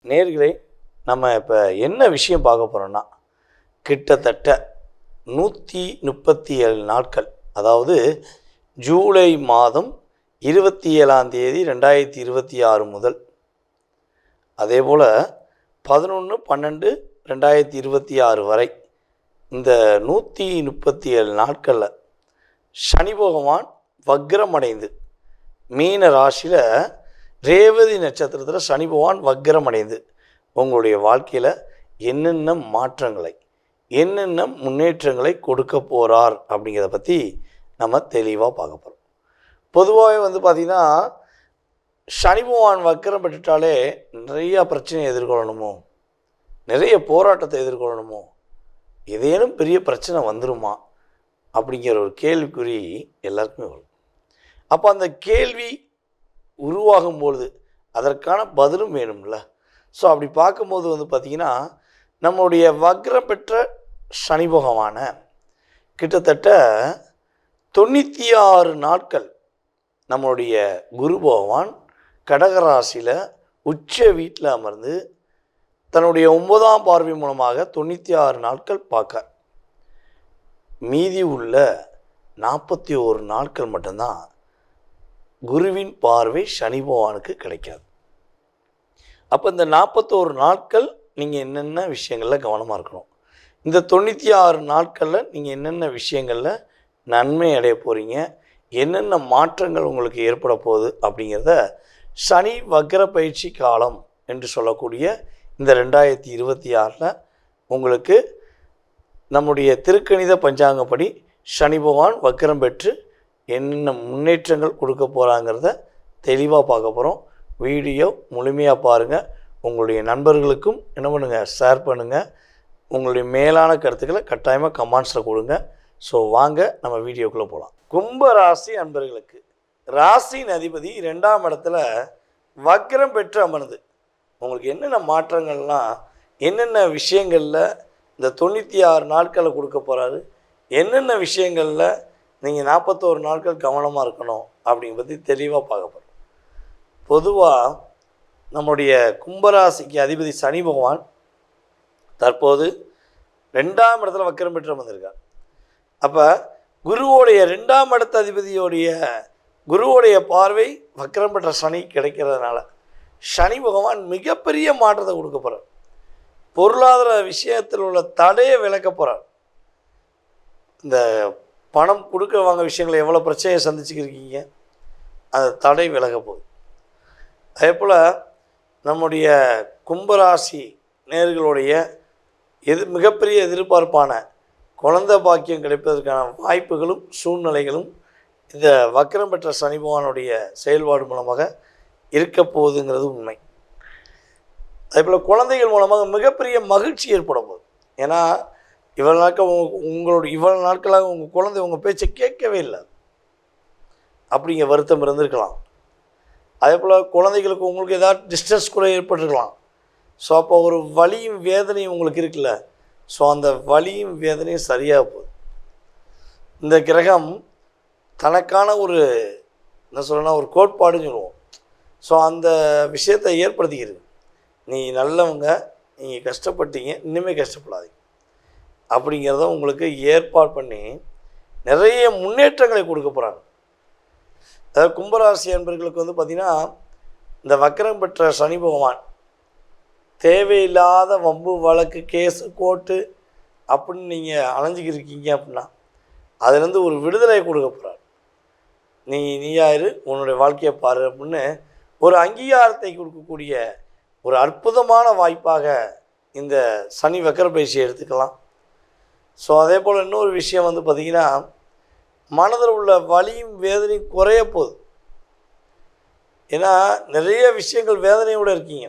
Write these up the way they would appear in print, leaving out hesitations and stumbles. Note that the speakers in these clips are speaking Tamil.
நேயர்களே, நம்ம இப்போ என்ன விஷயம் பார்க்க போகிறோம்னா, கிட்டத்தட்ட 137 நாட்கள், அதாவது ஜூலை மாதம் 27ஆம் தேதி 2026 முதல், அதேபோல் 11/12/2026 வரை இந்த 137 நாட்களில் சனி பகவான் வக்ரமடைந்து மீன ராசியில் ரேவதி நட்சத்திரத்தில் சனி பகவான் வக்ரமடைந்து உங்களுடைய வாழ்க்கையில் என்னென்ன மாற்றங்களை, என்னென்ன முன்னேற்றங்களை கொடுக்க போகிறார் அப்படிங்கிறத பற்றி நம்ம தெளிவாக பார்க்க போகிறோம். பொதுவாகவே பார்த்திங்கன்னா, சனி பகவான் வக்ரம் பெற்றுட்டாலே நிறையா பிரச்சனையை எதிர்கொள்ளணுமோ, நிறைய போராட்டத்தை எதிர்கொள்ளணுமோ, ஏதேனும் பெரிய பிரச்சனை வந்துருமா அப்படிங்கிற ஒரு கேள்விக்குறி எல்லாருக்குமே வரும். அப்போ அந்த கேள்வி உருவாகும்பொழுது அதற்கான பதிலும் வேணும்ல. ஸோ அப்படி பார்க்கும்போது பார்த்திங்கன்னா, நம்மளுடைய வக்ரம் பெற்ற சனி பகவான கிட்டத்தட்ட 96 நாட்கள் நம்மளுடைய குரு பகவான் கடகராசியில் உச்ச வீட்டில் அமர்ந்து தன்னுடைய 9ஆம் பார்வை மூலமாக 96 நாட்கள் பார்க்க, மீதி உள்ள 41 நாட்கள் மட்டும்தான் குருவின் பார்வை சனி பகவானுக்கு கிடைக்காது. அப்போ இந்த 41 நாட்கள் நீங்கள் என்னென்ன விஷயங்களில் கவனமாக இருக்கணும், இந்த 96 நாட்களில் நீங்கள் என்னென்ன விஷயங்களில் நன்மை அடைய போகிறீங்க, என்னென்ன மாற்றங்கள் உங்களுக்கு ஏற்பட போகுது அப்படிங்கிறத சனி வக்ர பயிற்சி காலம் என்று சொல்லக்கூடிய இந்த 2026 உங்களுக்கு நம்முடைய திருக்கணித பஞ்சாங்கப்படி சனி பகவான் வக்ரம் பெற்று என்னென்ன முன்னேற்றங்கள் கொடுக்க போகிறாங்கிறத தெளிவாக பார்க்க போகிறோம். வீடியோ முழுமையாக பாருங்கள். உங்களுடைய நண்பர்களுக்கும் என்ன பண்ணுங்கள், ஷேர் பண்ணுங்கள். உங்களுடைய மேலான கருத்துக்களை கட்டாயமாக கமெண்ட்ஸில் கொடுங்க. ஸோ வாங்க நம்ம வீடியோக்குள்ளே போகலாம். கும்ப ராசி அன்பர்களுக்கு ராசியின் அதிபதி 2ஆம் இடத்துல வக்ரம் பெற்று அமர்ந்து உங்களுக்கு என்னென்ன மாற்றங்கள்லாம், என்னென்ன விஷயங்களில் இந்த 96 நாட்களை கொடுக்க போகிறாரு, என்னென்ன விஷயங்களில் நீங்கள் 41 நாட்கள் கவனமாக இருக்கணும் அப்படிங்க பற்றி தெளிவாக பார்க்க போகிறோம். பொதுவாக நம்முடைய கும்பராசிக்கு அதிபதி சனி பகவான் தற்போது 2ஆம் இடத்துல வக்ரம் பெற்று வந்திருக்கார். அப்போ குருவோடைய 2ஆம் இடத்த குருவோடைய பார்வை வக்ரம் பெற்ற சனி கிடைக்கிறதுனால சனி பகவான் மிகப்பெரிய மாற்றத்தை கொடுக்க போகிறார். பொருளாதார விஷயத்தில் உள்ள தடையை விளக்க போகிறார். இந்த பணம் கொடுக்க வாங்க விஷயங்களை எவ்வளோ பிரச்சனையை சந்திச்சுக்கிருக்கீங்க, அந்த தடை விலக போகுது. அதே போல் நம்முடைய கும்பராசி நேயர்களுடைய மிகப்பெரிய எதிர்பார்ப்பான குழந்தை பாக்கியம் கிடைப்பதற்கான வாய்ப்புகளும் சூழ்நிலைகளும் இந்த வக்ரம் பெற்ற சனி பகவானுடைய செயல்பாடு மூலமாக இருக்க போகுதுங்கிறது உண்மை. அதே போல் குழந்தைகள் மூலமாக மிகப்பெரிய மகிழ்ச்சி ஏற்பட போகுது. ஏன்னா இவ்வளோ நாட்களாக உங்கள் குழந்தை உங்கள் பேச்சை கேட்கவே இல்லை அப்படிங்கிற வருத்தம் இருந்திருக்கலாம். அதே போல் குழந்தைகளுக்கு உங்களுக்கு ஏதாவது டிஸ்டன்ஸ் கூட ஏற்பட்டுருக்கலாம். ஸோ அப்போ ஒரு வலியும் வேதனையும் உங்களுக்கு இருக்குல்ல, ஸோ அந்த வலியும் வேதனையும் சரியாக போகுது. இந்த கிரகம் தனக்கான ஒரு என்ன சொல்லணும்னா ஒரு கோட்பாடுன்னு சொல்லுவோம். ஸோ அந்த விஷயத்தை ஏற்படுத்திக்கிறது. நீ நல்லவங்க, நீங்கள் கஷ்டப்பட்டீங்க, இனிமேல் கஷ்டப்படாதீங்க அப்படிங்கிறத உங்களுக்கு ஏற்பாடு பண்ணி நிறைய முன்னேற்றங்களை கொடுக்க போகிறாங்க. அதாவது கும்பராசி அன்பர்களுக்கு பார்த்திங்கன்னா, இந்த வக்ரம் பெற்ற சனி பகவான் தேவையில்லாத வம்பு வழக்கு கேஸு கோர்ட்டு அப்படின்னு நீங்கள் அலைஞ்சிக்கிருக்கீங்க அப்படின்னா அதுலேருந்து ஒரு விடுதலை கொடுக்க போகிறார். நீயாயிரு, உன்னுடைய வாழ்க்கையை பாரு அப்படின்னு ஒரு அங்கீகாரத்தை கொடுக்கக்கூடிய ஒரு அற்புதமான வாய்ப்பாக இந்த சனி வக்ர பயிற்சியை எடுத்துக்கலாம். ஸோ அதே போல் இன்னொரு விஷயம் பார்த்திங்கன்னா, மனதில் உள்ள வலியும் வேதனையும் குறைய போகுது. ஏன்னா நிறைய விஷயங்கள் வேதனையோடு இருக்கீங்க,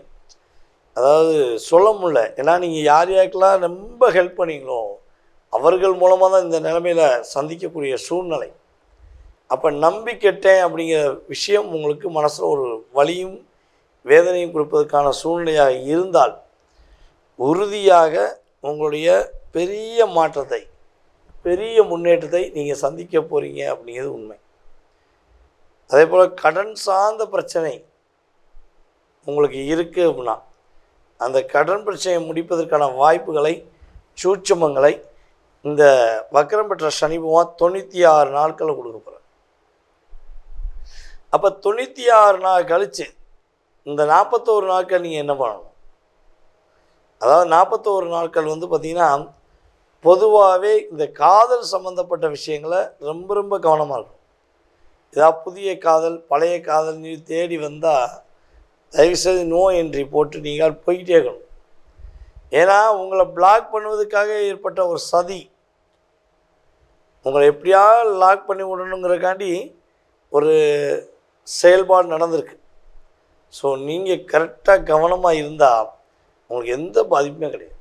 அதாவது சொல்ல முடியல. ஏன்னா நீங்கள் யாருக்கெல்லாம் ரொம்ப ஹெல்ப் பண்ணீங்களோ அவர்கள் மூலமாக தான் இந்த நிலைமையில் சந்திக்கக்கூடிய சூழ்நிலை. அப்போ நம்பிக்கெட்டேன் அப்படிங்கிற விஷயம் உங்களுக்கு மனசில் ஒரு வலியும் வேதனையும் கொடுப்பதற்கான சூழ்நிலையாக இருந்தால் உறுதியாக உங்களுடைய பெரிய மாற்றத்தை, பெரிய முன்னேற்றத்தை நீங்கள் சந்திக்க போகிறீங்க அப்படிங்கிறது உண்மை. அதே போல் கடன் சார்ந்த பிரச்சனை உங்களுக்கு இருக்குது அப்படின்னா அந்த கடன் பிரச்சனையை முடிப்பதற்கான வாய்ப்புகளை, சூட்சுமங்களை இந்த வக்ரம் பெற்ற சனி பகவான் 96 நாட்களில் கொடுக்க போகிறார். அப்போ 96 நாள் கழித்து இந்த 41 நாட்கள் நீங்கள் என்ன பண்ணணும்? அதாவது 41 நாட்கள் பார்த்திங்கன்னா பொதுவாகவே இந்த காதல் சம்மந்தப்பட்ட விஷயங்களை ரொம்ப ரொம்ப கவனமாக இருக்கும். ஏதாவது புதிய காதல், பழைய காதல் நீ தேடி வந்தால் தயவுசெய்து நோ என்ட்ரி போட்டு நீங்கள் போய்கிட்டே இருக்கணும். ஏன்னா உங்களை பிளாக் பண்ணுவதற்காக ஏற்பட்ட ஒரு சதி, உங்களை எப்படியாவது லாக் பண்ணி விடணுங்கிறக்காண்டி ஒரு செயல்பாடு நடந்திருக்கு. ஸோ நீங்கள் கரெக்டாக கவனமாக இருந்தால் உங்களுக்கு எந்த பாதிப்புமே கிடையாது.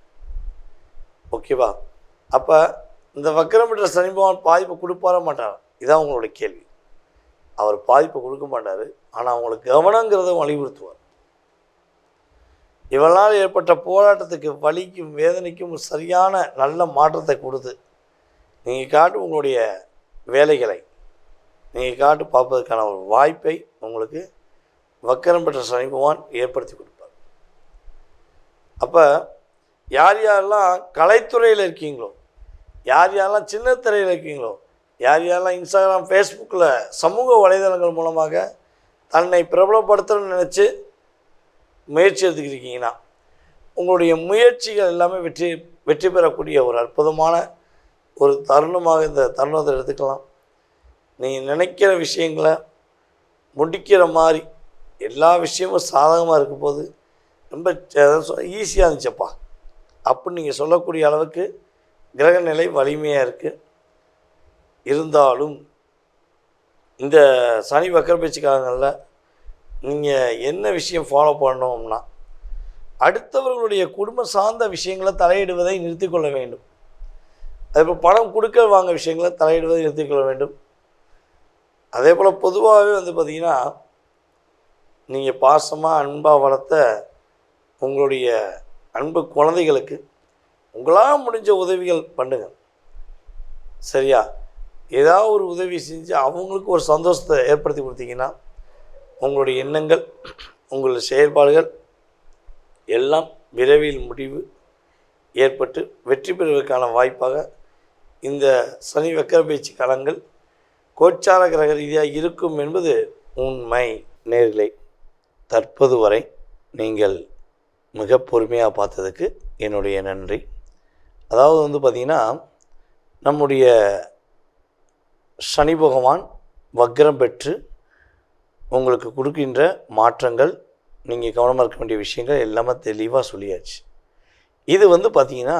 ஓகேவா? அப்போ இந்த வக்ரம் பெற்ற சனி பகவான் பாதிப்பை கொடுப்பார மாட்டார்? இதான் உங்களுடைய கேள்வி. அவர் பாதிப்பை கொடுக்க மாட்டார், ஆனால் அவங்களுக்கு கவனங்கிறத வலியுறுத்துவார். இவளால் ஏற்பட்ட போராட்டத்துக்கு, வலிக்கும், வேதனைக்கும் ஒரு சரியான நல்ல மாற்றத்தை கொடுத்து நீங்கள் காட்டு உங்களுடைய வேலைகளை நீங்கள் காட்டு பார்ப்பதற்கான ஒரு வாய்ப்பை உங்களுக்கு வக்ரம் பெற்ற சனி பகவான் ஏற்படுத்தி கொடுப்பார். அப்போ யார் யாரெல்லாம் கலைத்துறையில் இருக்கீங்களோ, யார் யாரெல்லாம் சின்ன திரையில் இருக்கீங்களோ, யார் யாரெல்லாம் இன்ஸ்டாகிராம், ஃபேஸ்புக்கில் சமூக வலைதளங்கள் மூலமாக தன்னை பிரபலப்படுத்தணும்னு நினச்சி முயற்சி எடுத்துக்கிட்டிங்கன்னா உங்களுடைய முயற்சிகள் எல்லாமே வெற்றி பெறக்கூடிய ஒரு அற்புதமான ஒரு தருணமாக இந்த தருணத்தை எடுத்துக்கலாம். நீங்கள் நினைக்கிற விஷயங்களை முடிக்கிற மாதிரி எல்லா விஷயமும் சாதகமாக இருக்கும் போது ரொம்ப ஈஸியாக இருந்துச்சப்பா அப்படின்னு நீங்கள் சொல்லக்கூடிய அளவுக்கு கிரகநிலை வலிமையாக இருக்குது. இருந்தாலும் இந்த சனி வக்கர பயிற்சி காலங்களில் நீங்கள் என்ன விஷயம் ஃபாலோ பண்ணோம்னா, அடுத்தவர்களுடைய குடும்பம் சார்ந்த விஷயங்களை தலையிடுவதை நிறுத்திக்கொள்ள வேண்டும். அதேபோல் பணம் கொடுக்க வாங்க விஷயங்களை தலையிடுவதை நிறுத்திக்கொள்ள வேண்டும். அதே போல் பொதுவாகவே பார்த்திங்கன்னா, நீங்கள் பாசமாக அன்பாக வளர்த்த உங்களுடைய அன்பு குழந்தைகளுக்கு உங்களால் முடிஞ்ச உதவிகள் பண்ணுங்கள். சரியா? ஏதாவது ஒரு உதவி செஞ்சு அவங்களுக்கு ஒரு சந்தோஷத்தை ஏற்படுத்தி கொடுத்தீங்கன்னா உங்களுடைய எண்ணங்கள், உங்களுடைய செயல்பாடுகள் எல்லாம் விரைவில் முடிவு ஏற்பட்டு வெற்றி பெறுவதற்கான வாய்ப்பாக இந்த சனி வக்கர பயிற்சி காலங்கள் கோச்சார கிரக ரீதியாக இருக்கும் என்பது உண்மை. நேர்களே, தற்போது வரை நீங்கள் மிக பொறுமையாக பார்த்ததுக்கு என்னுடைய நன்றி. அதாவது பார்த்திங்கன்னா, நம்முடைய சனி பகவான் வக்ரம் பெற்று உங்களுக்கு கொடுக்கின்ற மாற்றங்கள், நீங்கள் கவனமாக இருக்க வேண்டிய விஷயங்கள் எல்லாமே தெளிவாக சொல்லியாச்சு. இது பார்த்திங்கன்னா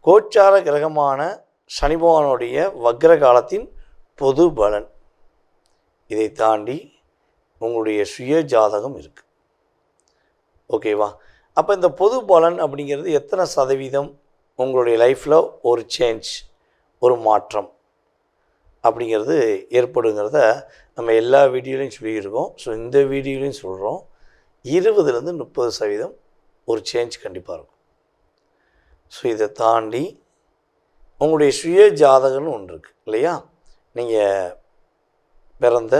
கோச்சார கிரகமான சனி பகவானுடைய வக்ர காலத்தின் பொது பலன். இதை தாண்டி உங்களுடைய சுய ஜாதகம் இருக்குது. ஓகேவா? அப்போ இந்த பொது பலன் அப்படிங்கிறது எத்தனை சதவீதம் உங்களுடைய லைஃப்பில் ஒரு சேஞ்ச், ஒரு மாற்றம் அப்படிங்கிறது ஏற்படுங்கிறத நம்ம எல்லா வீடியோலையும் சொல்லியிருக்கோம். ஸோ இந்த வீடியோலையும் சொல்கிறோம், 20-30% ஒரு சேஞ்ச் கண்டிப்பாக இருக்கும். ஸோ இதை தாண்டி உங்களுடைய சுய ஜாதகம்னு ஒன்று இருக்குது இல்லையா? நீங்கள் பிறந்த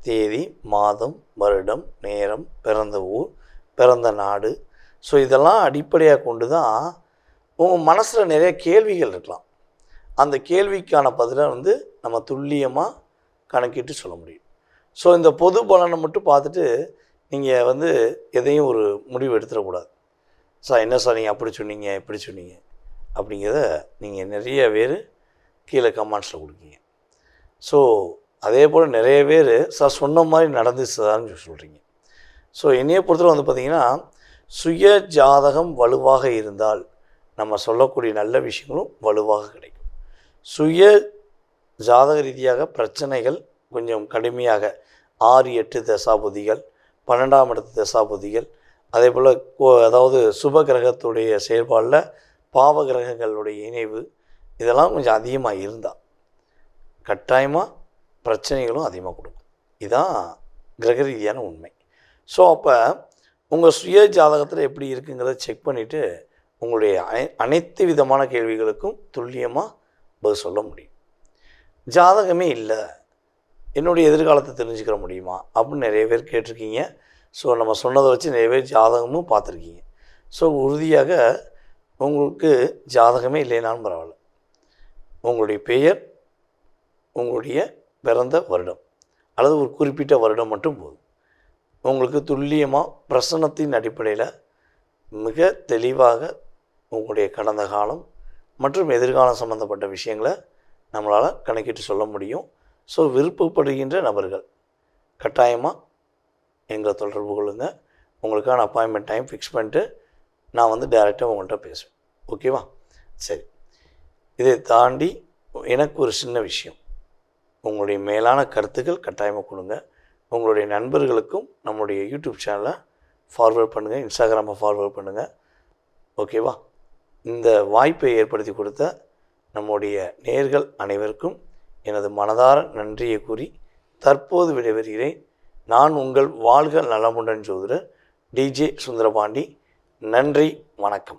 தேதி, மாதம், வருடம், நேரம், பிறந்த ஊர், பிறந்த நாடு, ஸோ இதெல்லாம் அடிப்படையாக கொண்டு தான் உங்கள் மனசில் நிறைய கேள்விகள் இருக்கலாம். அந்த கேள்விக்கான பதிலை நம்ம துல்லியமாக கணக்கிட்டு சொல்ல முடியும். ஸோ இந்த பொது பலனை மட்டும் பார்த்துட்டு நீங்கள் எதையும் ஒரு முடிவு எடுத்துடக்கூடாது. சார் என்ன சார் நீங்கள் அப்படி சொன்னீங்க, இப்படி சொன்னீங்க அப்படிங்கிறத நீங்கள் நிறைய பேர் கீழே கமெண்ட்ஸில் கொடுக்கீங்க. ஸோ அதே போல் நிறைய பேர் சார் சொன்ன மாதிரி நடந்துச்சு சார்னு சொல்கிறீங்க. ஸோ என்னையை பொறுத்தவரை பார்த்திங்கன்னா, சுய ஜாதகம் வலுவாக இருந்தால் நம்ம சொல்லக்கூடிய நல்ல விஷயங்களும் வலுவாக கிடைக்கும். சுய ஜாதக ரீதியாக பிரச்சனைகள் கொஞ்சம் கடுமையாக 6-8 தசாபுதிகள், 12ஆம் இடத்து தசாபுதிகள், அதே போல் அதாவது சுப கிரகத்துடைய செயல்பாடில் பாவ கிரகங்களுடைய இணைவு, இதெல்லாம் கொஞ்சம் அதிகமாக இருந்தால் கட்டாயமாக பிரச்சனைகளும் அதிகமாக கொடுக்கும். இதுதான் கிரக ரீதியான உண்மை. ஸோ அப்போ உங்கள் சுய ஜாதகத்தில் எப்படி இருக்குங்கிறத செக் பண்ணிவிட்டு உங்களுடைய அனைத்து விதமான கேள்விகளுக்கும் துல்லியமாக பதில் சொல்ல முடியும். ஜாதகமே இல்லை, என்னுடைய எதிர்காலத்தை தெரிஞ்சுக்கிற முடியுமா அப்படின்னு நிறைய பேர் கேட்டிருக்கீங்க. ஸோ நம்ம சொன்னதை வச்சு நிறைய பேர் ஜாதகமும் பார்த்துருக்கீங்க. ஸோ உறுதியாக உங்களுக்கு ஜாதகமே இல்லைனாலும் பரவாயில்ல, உங்களுடைய பெயர், உங்களுடைய பிறந்த வருடம் அல்லது ஒரு குறிப்பிட்ட வருடம் மட்டும் போதும். உங்களுக்கு துல்லியமாக பிரசன்னத்தின் அடிப்படையில் மிக தெளிவாக உங்களுடைய கடந்த காலம் மற்றும் எதிர்காலம் சம்மந்தப்பட்ட விஷயங்களை நம்மளால் கணக்கிட்டு சொல்ல முடியும். ஸோ விருப்பப்படுகின்ற நபர்கள் கட்டாயமாக எங்களை தொடர்பு கொள்ளுங்கள். உங்களுக்கான அப்பாயின்மெண்ட் டைம் ஃபிக்ஸ் பண்ணிட்டு நான் டைரெக்டாக உங்கள்கிட்ட பேசுவேன். ஓகேவா? சரி, இதை தாண்டி எனக்கு ஒரு சின்ன விஷயம், உங்களுடைய மேலான கருத்துக்கள் கட்டாயமாக கொடுங்க. உங்களுடைய நண்பர்களுக்கும் நம்முடைய யூடியூப் சேனலை ஃபார்வேர்ட் பண்ணுங்கள், இன்ஸ்டாகிராமை ஃபார்வேர்ட் பண்ணுங்கள். ஓகேவா? இந்த வாய்ப்பை ஏற்படுத்தி கொடுத்த நம்முடைய நேயர்கள் அனைவருக்கும் எனது மனதார நன்றியை கூறி தற்போது விடைபெறுகிறேன். நான் உங்கள் வாழ்க நலமுடன் ஜோதிடர் டிஜே சுந்தரபாண்டி. நன்றி, வணக்கம்.